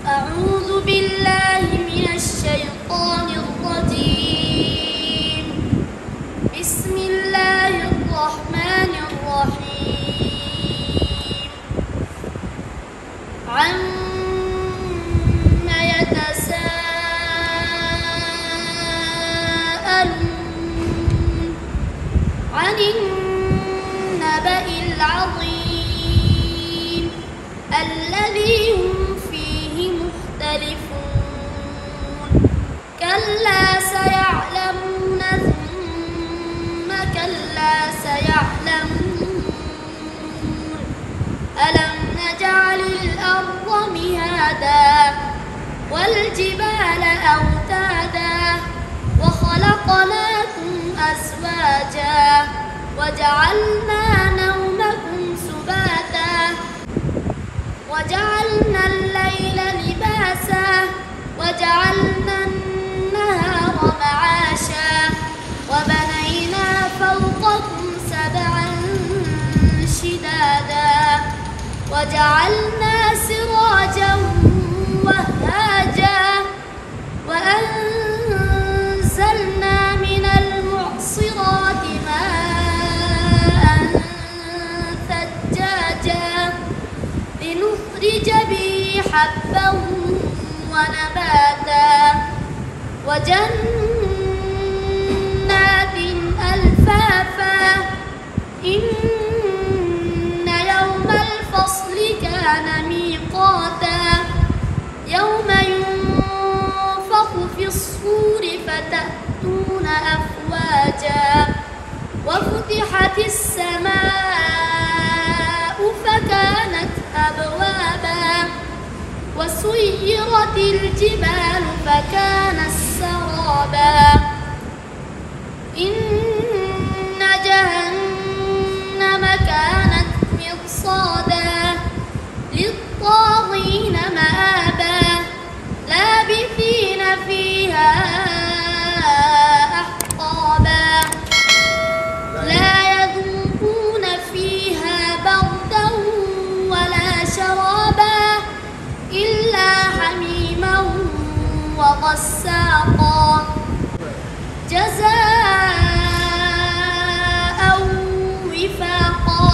أعوذ بالله من الشيطان الرجيم. بسم الله الرحمن الرحيم. عَمَّ يتساءلون عن النبأ العظيم الذي هم فيه مختلفون. كلا سيعلمون ثم كلا سيعلمون. ألم نجعل الأرض مهادا والجبال أوتادا وخلقناكم أزواجا وجعلنا نومكم سباتا وجعلنا الليل لباسا وجعلنا النهار معاشا وبنينا فوقكم سبعا شدادا وجعلنا سراجا وهاجا وأنزلنا من المعصرات ماء ثجاجا لنخرج به حبا ونباتا وجنات ألفافا. إن يوم الفصل كان ميقاتا يوم ينفخ في الصور فتأتون أفواجا وفتحت السماء فكانت أبوابا وسيرت الجبال فكانت سرابا. إن جهنم كانت مرصادا للطاغين مآبا لابثين فيها أحقابا لا يذوقون فيها بردا ولا شرابا إلا حميما وغساقا جزاء وفاقا.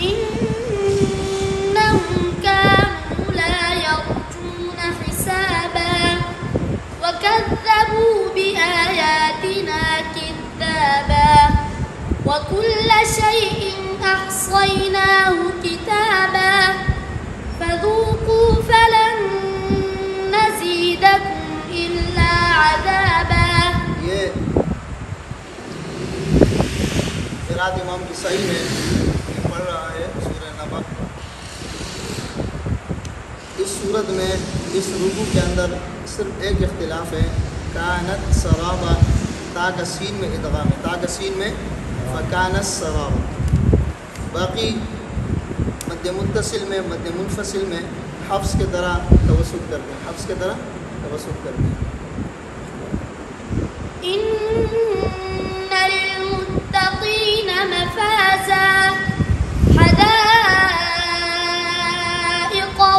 إنهم كانوا لا يرجون حسابا وكذبوا بآياتنا كذابا وكل شيء أحصيناه كتابا فذوقوا فلن نزيدكم إلا عذابا. ये क़िराअत इमाम की सही है, पढ़ रहा है सूरह नबा। इस सूरत में इस रुकू के अंदर सिर्फ एक इख्तिलाफ है, कानत सराबा, ता का सीन में इदगाम है, ता का सीन में फ़कानत सराबा। बाकी मध्य मुत्तसिल में मध्य मुनफसिल में हफ्स के तरह तवस्सुत करते हैं, हफ्स के तरह तवस्सुत करते हैं। إن للمتقين مفازا حدائق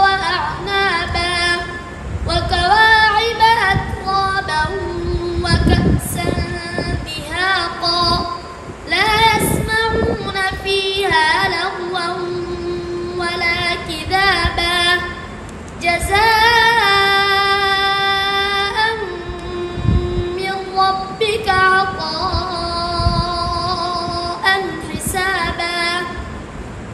وأعنابا وكواعب أترابا وكأسا دهاقا لا يسمعون فيها لغوا ولا كذابا جزاء من ربك عطاء حسابا.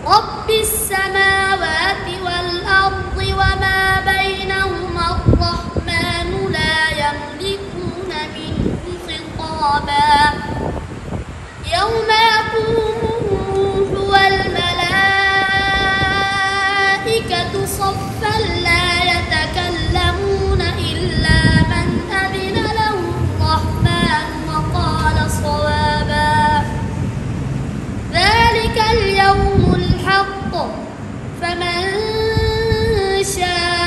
رب السماوات والأرض وما بينهما الرحمن لا يملكون منه خطابا. يوم يقوم الروح والملائكة صفا لا يتكلمون إلا من أذن له الرحمن وقال صوابا. ذلك اليوم الحق فمن شاء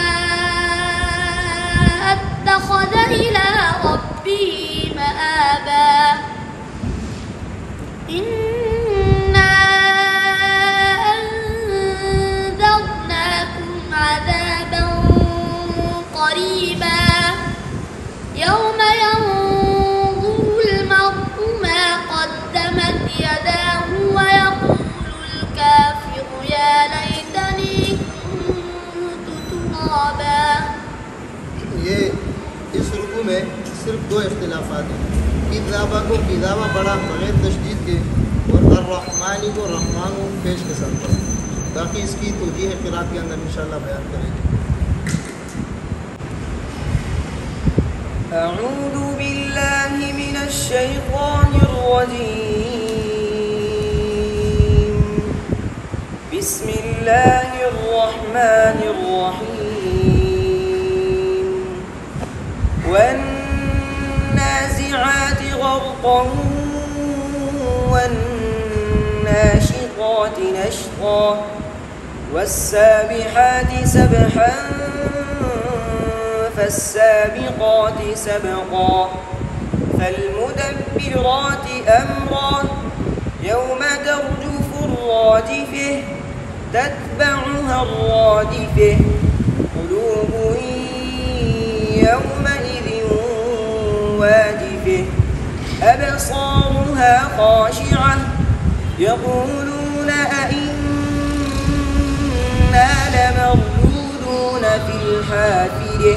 اتخذ إلى ربه مآبا. إنا أنذرناكم عذابا دو اختلافات ہیں. کذابہ کو کذابہ پڑھا بغیر تشدید کے اور الرحمانی کو رحمان و پیش کے ساتھ پڑھا. باقی اس کی توجیہ قرات کے اندر انشاءاللہ بیان کریں گے. اعوذ باللہ من الشیطان الرجیم بسم اللہ الرحمن الرحیم والنازعات غرقا والناشطات نشطا والسابحات سبحا فالسابقات سبقا فالمدبرات أمرا يوم ترجف الراجفة تتبعها الرادفة قلوب يومئذ واجفة أبصارها خاشعة يقولون أئنا لمردودون في الحافرة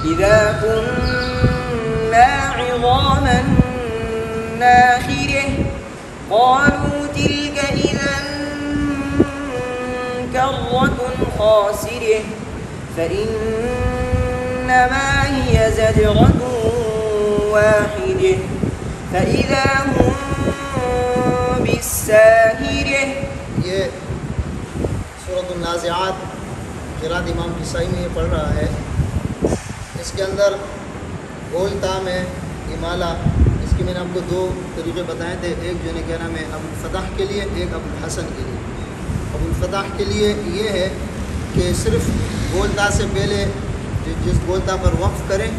إذا كنا عظاما ناخرة قالوا تلك إذا كرة خاسرة فإنما هي زجرة واحدة فإذا هم بالساهرة. یہ سورۃ النازعات قرات امام کسائی میں یہ پڑھ رہا ہے. اس کے اندر گول تام ہے امالہ. اس کے میں نے آپ کو دو طریقے بتائے تھے. ایک جو ہے کیا نام ہے ابو الفتح کے لیے, ایک ابو الحسن کے لیے. ابو الفتح کے لیے یہ ہے کہ صرف گولتا سے پہلے جس گولتا پر وقف کریں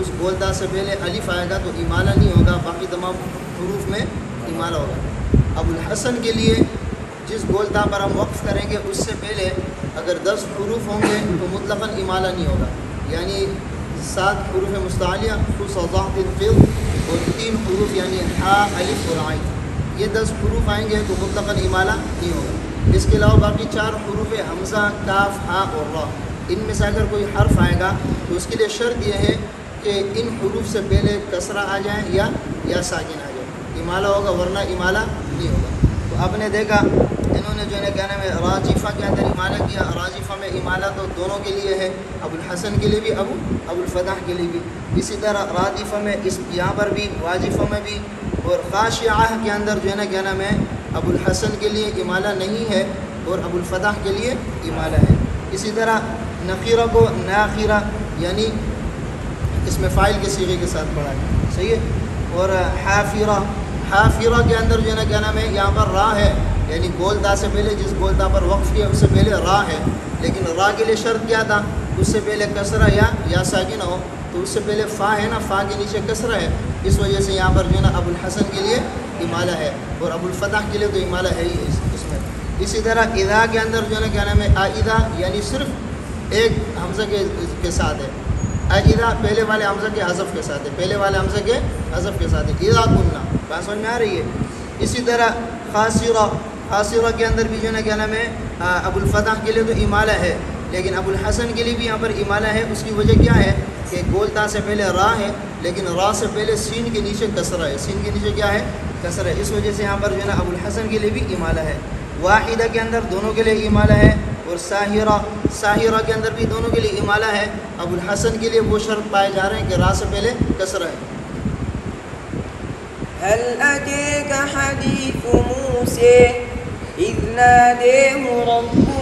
اس گولتا سے پہلے الف آئے گا تو امالہ نہیں ہوگا, باقی تمام حروف میں امالہ ہوگا. ابو الحسن کے لیے جس گولتا پر ہم وقف کریں گے اس سے پہلے اگر 10 حروف ہوں گے تو مطلقاً امالہ نہیں ہوگا. یعنی 7 حروف مستعلیہ خصوصات القل اور 3 حروف یعنی حا الف اور عین, یہ 10 حروف آئیں گے تو مطلقاً امالہ نہیں ہوگا. اس کے علاوہ باقی 4 حروف حمزہ, کاف, ہا اور را, ان میں سے اگر کوئی حرف آئے گا تو اس کے لیے شرط یہ ہے کہ ان حروف سے پہلے کسرہ آ جائیں یا ساکن آ جائیں, امالہ ہوگا, ورنہ امالہ نہیں ہوگا. تو آپ نے دیکھا انہوں نے جو ہے کیا نام ہے راجفہ کے اندر امالہ کیا. راجفہ میں امالہ تو دونوں کے لیے ہے, ابو الحسن کے لیے بھی ابو الفتح کے لیے بھی. اسی طرح راجفہ میں یہاں پر بھی, واجفہ میں بھی, اور خاشعہ کے اندر جو ہے نا کیا نام ہے ابو الحسن کے لیے امالہ نہیں ہے اور ابو الفتح کے لیے امالہ ہے. اسی طرح نخیرہ کو ناخیرہ یعنی اس میں فاعل کے صیغے کے ساتھ پڑھا ہے, صحیح ہے. اور حافرہ کے اندر جو ہے نا کیا نام ہے یہاں پر را ہے, یعنی گولتا سے پہلے جس گولتا پر وقف کیا اس سے پہلے را ہے, لیکن را کے لیے شرط کیا تھا اس سے پہلے کسرہ یا ساکن ہو, تو اس سے پہلے فا ہے نا, فا کے نیچے کسرہ ہے, اس وجہ سے یہاں پر جو ہے نا ابو الحسن کے لیے امالہ ہے اور ابو الفتح کے لیے تو امالہ ہے ہی اس میں. اسی طرح اذا کے اندر جو ہے نا کیا نام ہے آئدہ یعنی صرف ایک حمزہ کے ساتھ ہے. اذا پہلے والے حمزہ کے حذف کے ساتھ ہے, پہلے والے حمزہ کے حذف کے ساتھ ہے. اذا کننا بات سمجھ میں آ رہی ہے. اسی طرح خاصرہ کے اندر بھی جو ہے نا کیا نام ہے ابو الفتح کے لیے تو امالہ ہے, لیکن ابو الحسن کے لیے بھی یہاں پر امالہ ہے. اس کی وجہ کیا ہے کہ گولتا سے پہلے را ہے, لیکن را سے پہلے سین کے نیچے کسرہ ہے, سین کے نیچے کیا ہے کسرہ ہے, اس وجہ سے یہاں پر جو ہے نا ابو الحسن کے لیے بھی امالہ ہے. واحدہ کے اندر دونوں کے لیے امالہ ہے, اور ساحرہ کے اندر بھی دونوں کے لیے امالہ ہے. ابو الحسن کے لیے وہ شرط پائے جا رہے ہیں کہ را سے پہلے کسرہ ہے. هل أتاك حديث موسى إذ ناداه ربه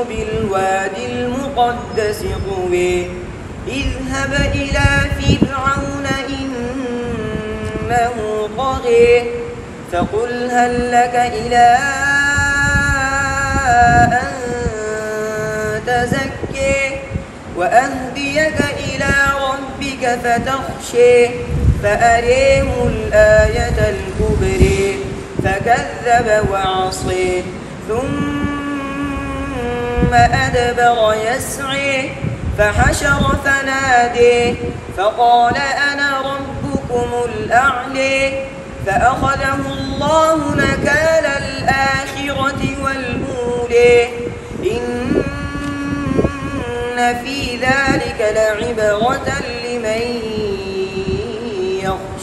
بالواد المقدس طوى اذهب إلى فرعون إنه طغى فقل هل لك إلى أن تزكى وأهديك إلى ربك فتخشى فأريه الآية الكبرى فكذب وعصى ثم أدبر يسعى فحشر فنادى فقال أنا ربكم الأعلى فأخذه الله نكال الآخرة والأولى إن في ذلك لعبرة لمن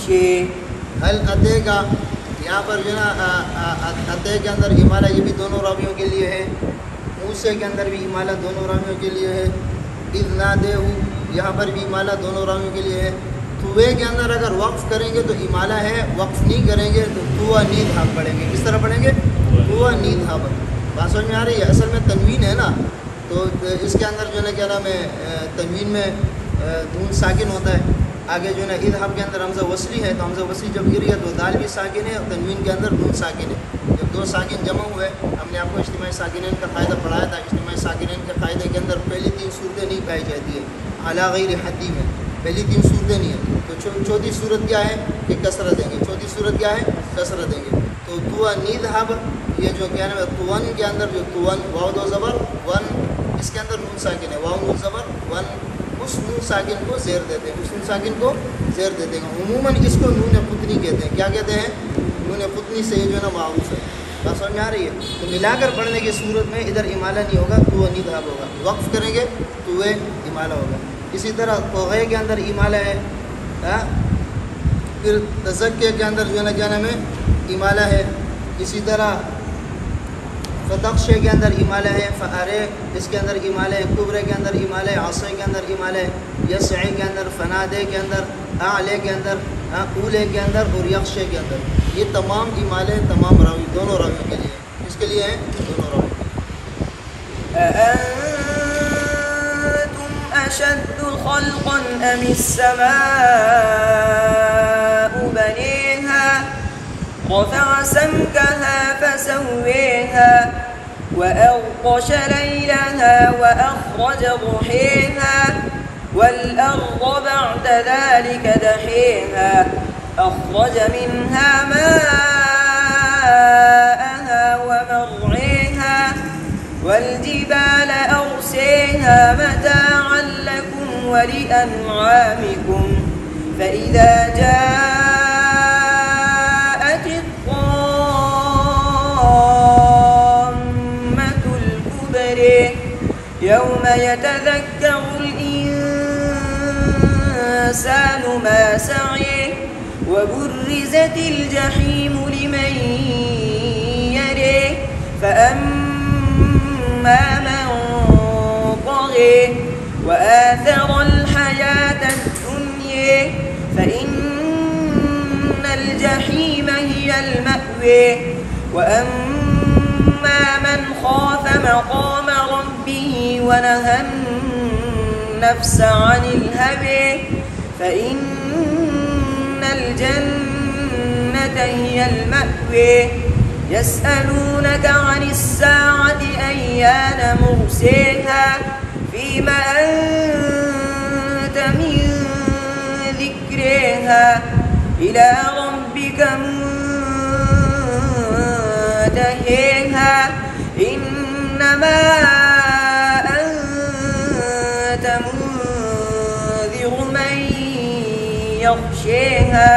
شے حل اتے کا یہاں پر جو ہے نا اتے کے اندر امالہ یہ بھی دونوں راویوں کے لیے ہے، موسیٰ کے اندر بھی امالہ دونوں راویوں کے لیے ہے، اذ نادیہ یہاں پر بھی امالہ دونوں راویوں کے لیے ہے۔ توے کے اندر اگر وقف کریں گے تو امالہ ہے، وقف نہیں کریں گے تو توا نید ہاب پڑھیں گے۔ کس طرح پڑھیں گے؟ توا نید ہاب۔ بات سمجھ میں آ رہی ہے؟ اصل میں تنوین ہے نا، تو اس کے اندر جو ہے نا کیا نام ہے تنوین میں نون ساکن ہوتا ہے، آگے جو ہے نا اذهب کے اندر حمزہ وصلی ہے، تو حمزہ وصلی جب گر گیا تو دال بھی ساکن ہے اور تنوین کے اندر نون ساکن ہے۔ جب دو ساکن جمع ہوئے، ہم نے آپ کو اجتماعی ساکنین کا قاعدہ پڑھایا تھا، اجتماعی ساکنین کے قاعدے کے اندر پہلی 3 صورتیں نہیں پائی جاتی ہے علی غیر حدی میں، پہلی 3 صورتیں نہیں ہیں، تو چوتھی صورت کیا ہے کہ کسرہ دیں گے، چوتھی صورت کیا ہے کسرہ دیں گے۔ تو توا نیدھب یہ جو کیا نام ہے توون کے اندر جو توون واو دو زبر ون، اس کے اندر نون ساکن ہے، واو نون زبر ون، اس نون ساکن کو زیر دیتے ہیں، اس نون ساکن کو زیر دیتے ہیں۔ عموماً اس کو نون قطنی کہتے ہیں۔ کیا کہتے ہیں؟ نون قطنی سے یہ جو ہے نا معروف ہے۔ بات سمجھ میں آ رہی ہے؟ تو ملا کر پڑھنے کی صورت میں ادھر امالہ نہیں ہوگا، تو نیدھب ہوگا، وقف کریں گے تو وہ امالہ ہوگا۔ اسی طرح توغے کے اندر امالہ ہے، پھر تزکیہ کے اندر جو ہے نا کیا نام ہے امالہ ہے، اسی طرح فتخشے کے اندر امالہ ہے، فارے اس کے اندر امالہ ہے، کبرے کے اندر امالہ ہے، عصے کے اندر امالہ ہے، یسعے کے اندر، فنادے کے اندر، اعلے کے اندر، اولے کے اندر اور یخشے کے اندر۔ یہ تمام امالے تمام راوی دونوں راویوں کے لیے ہیں۔ اس کے لیے ہیں دونوں راوی۔ أشد خلقا أم السماء بنيها رفع سمكها فسويها وأغطش ليلها وأخرج ضحيها والأرض بعد ذلك دحيها أخرج منها ماءها ومرعيها والجبال أرسيها متاعا لكم ولأنعامكم فإذا جاءت الطامة الكبرى يوم يتذكر الإنسان ما سعى وبرزت الجحيم لمن يرى فأما من طغى وآثر الحياة الدنيا فإن الجحيم هي المأوى وأما من خاف مقام ربه ونهى النفس عن الهوى فإن الجنة هي المأوى يسألونك عن الساعة أيان مرساها فيما أنت من ذكرها إلى ربك منتهيها إنما أنت منذر من يخشاها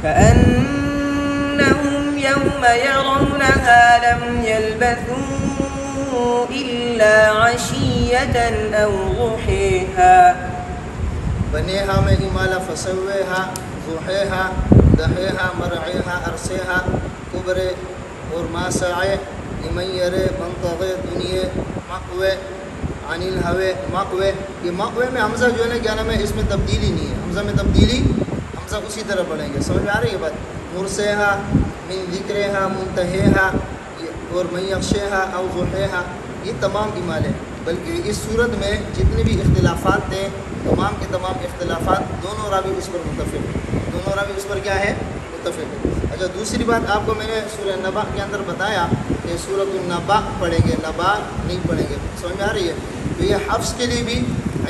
كأنهم يوم يرونها لم يلبثوا إلا عشية أو ضحيها بنيها میں امالہ فسویہا ضحیہا دحیہا مرعیہا ارسیہا کبرے اور ما سعے لمن یرے من طغى دنیا مقوے عن الہوے مقوے۔ یہ مقوے میں حمزہ جو ہے نا کیا نام ہے اس میں تبدیلی نہیں ہے، حمزہ میں تبدیلی حمزہ اسی طرح پڑھیں گے۔ سمجھ میں آ رہی ہے بات؟ مرسیہا من ذکرہا منتہیہا اور من یخشیہا او ضحیہا یہ تمام امالے، بلکہ اس صورت میں جتنے بھی اختلافات تھے تمام کے تمام اختلافات دونوں راوی اس پر متفق ہیں، دونوں راوی اس پر کیا ہے متفق ہے۔ اچھا دوسری بات آپ کو میں نے سورہ نبا کے اندر بتایا کہ سورۃ النبا پڑھیں گے، نبا نہیں پڑھیں گے۔ سمجھ میں آ رہی ہے؟ تو یہ حفظ کے لیے بھی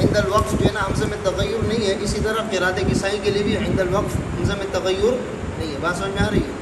عند الوقف جو ہے نا حمزہ میں تغیر نہیں ہے، اسی طرح قرات کسائی کے لیے بھی عند الوقف حمزہ میں تغیر نہیں ہے۔ بات سمجھ میں آ رہی ہے؟